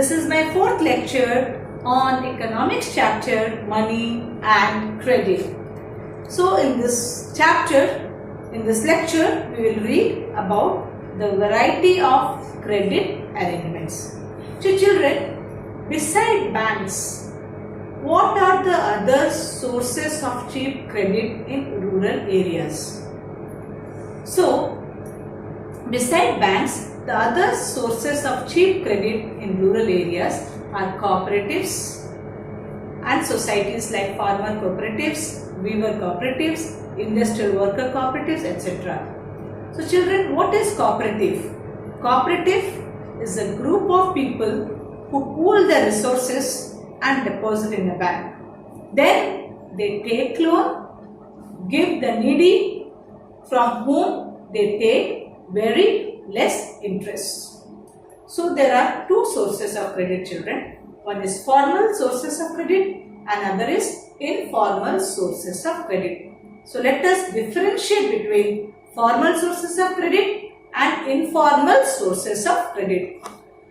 This is my fourth lecture on economics chapter, money and credit. So in this lecture, we will read about the variety of credit arrangements. So children, beside banks, what are the other sources of cheap credit in rural areas? So, beside banks, the other sources of cheap credit in rural areas are cooperatives and societies like farmer cooperatives, weaver cooperatives, industrial worker cooperatives, etc. So children, what is cooperative? Cooperative is a group of people who pool their resources and deposit in a bank. Then they take loan, give the needy, from whom they take very less interest. So there are two sources of credit, children. One is formal sources of credit, another is informal sources of credit. So let us differentiate between formal sources of credit and informal sources of credit.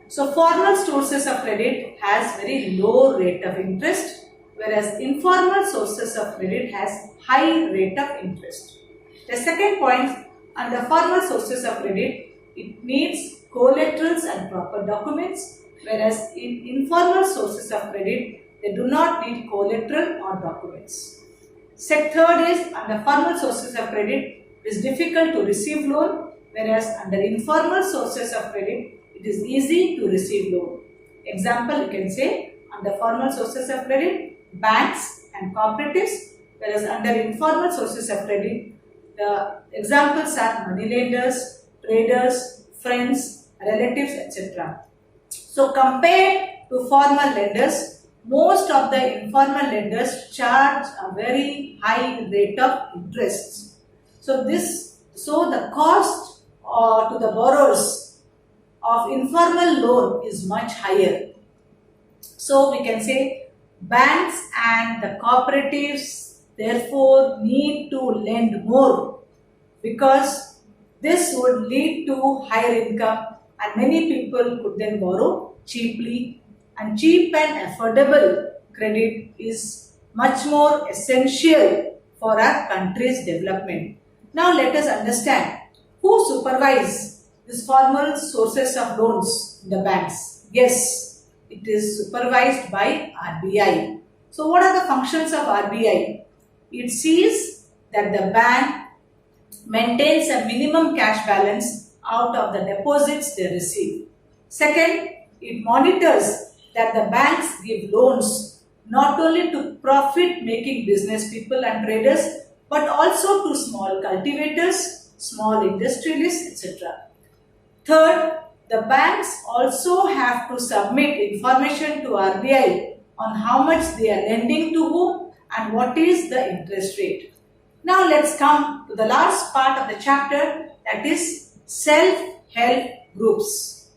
So formal sources of credit has very low rate of interest, whereas informal sources of credit has high rate of interest. The second point, under formal sources of credit, it needs collaterals and proper documents, whereas in informal sources of credit, they do not need collateral or documents. Third is, under formal sources of credit, it is difficult to receive loan, whereas under informal sources of credit, it is easy to receive loan. Example, you can say, under formal sources of credit, banks and cooperatives, whereas under informal sources of credit, the examples are money lenders, traders, friends, relatives, etc. So compared to formal lenders, most of the informal lenders charge a very high rate of interest. So the cost to the borrowers of informal loan is much higher. So we can say banks and the cooperatives therefore need to lend more, because this would lead to higher income and many people could then borrow cheaply, and cheap and affordable credit is much more essential for our country's development. Now let us understand who supervise these formal sources of loans in the banks. Yes, it is supervised by RBI. So what are the functions of RBI? It sees that the bank maintains a minimum cash balance out of the deposits they receive. Second, it monitors that the banks give loans not only to profit-making business people and traders, but also to small cultivators, small industrialists, etc. Third, the banks also have to submit information to RBI on how much they are lending to whom and what is the interest rate. Now let's come to the last part of the chapter, that is self-help groups.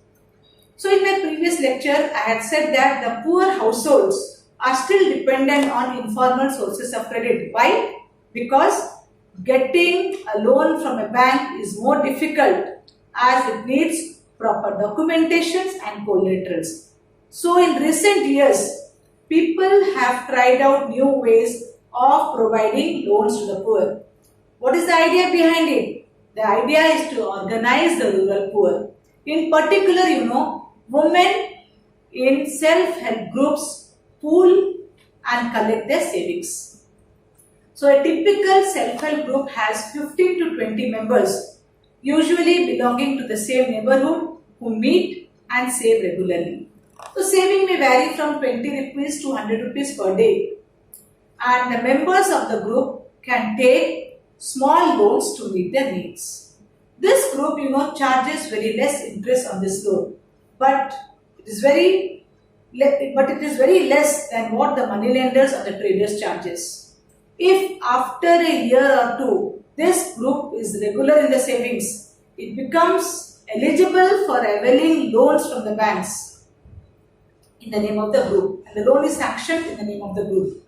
So in my previous lecture, I had said that the poor households are still dependent on informal sources of credit. Why? Because getting a loan from a bank is more difficult, as it needs proper documentations and collaterals. So in recent years, people have tried out new ways of providing loans to the poor. What is the idea behind it? The idea is to organize the rural poor. In particular, women in self-help groups pool and collect their savings. So a typical self-help group has 15 to 20 members, usually belonging to the same neighborhood, who meet and save regularly. So saving may vary from 20 rupees to 100 rupees per day. And the members of the group can take small loans to meet their needs. This group, charges very less interest on this loan, but it is very less than what the money lenders or the traders charges. If after a year or two, this group is regular in the savings, it becomes eligible for availing loans from the banks in the name of the group, and the loan is sanctioned in the name of the group.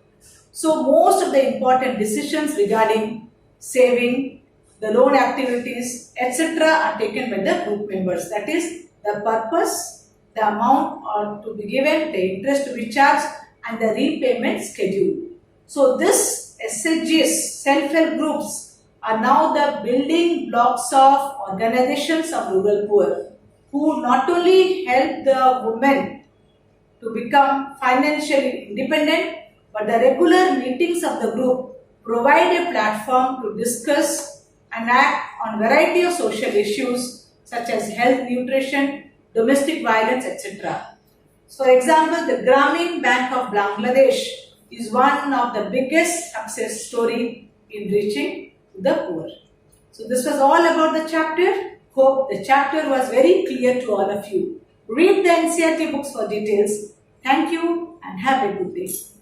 So most of the important decisions regarding saving, the loan activities, etc. are taken by the group members. That is, the purpose the amount or to be given, the interest to be charged, and the repayment schedule. So this SHGs, self-help groups, are now the building blocks of organizations of rural poor, who not only help the women to become financially independent, but the regular meetings of the group provide a platform to discuss and act on variety of social issues such as health, nutrition, domestic violence, etc. So, for example, the Grameen Bank of Bangladesh is one of the biggest success story in reaching the poor. So, this was all about the chapter. Hope the chapter was very clear to all of you. Read the NCERT books for details. Thank you and have a good day.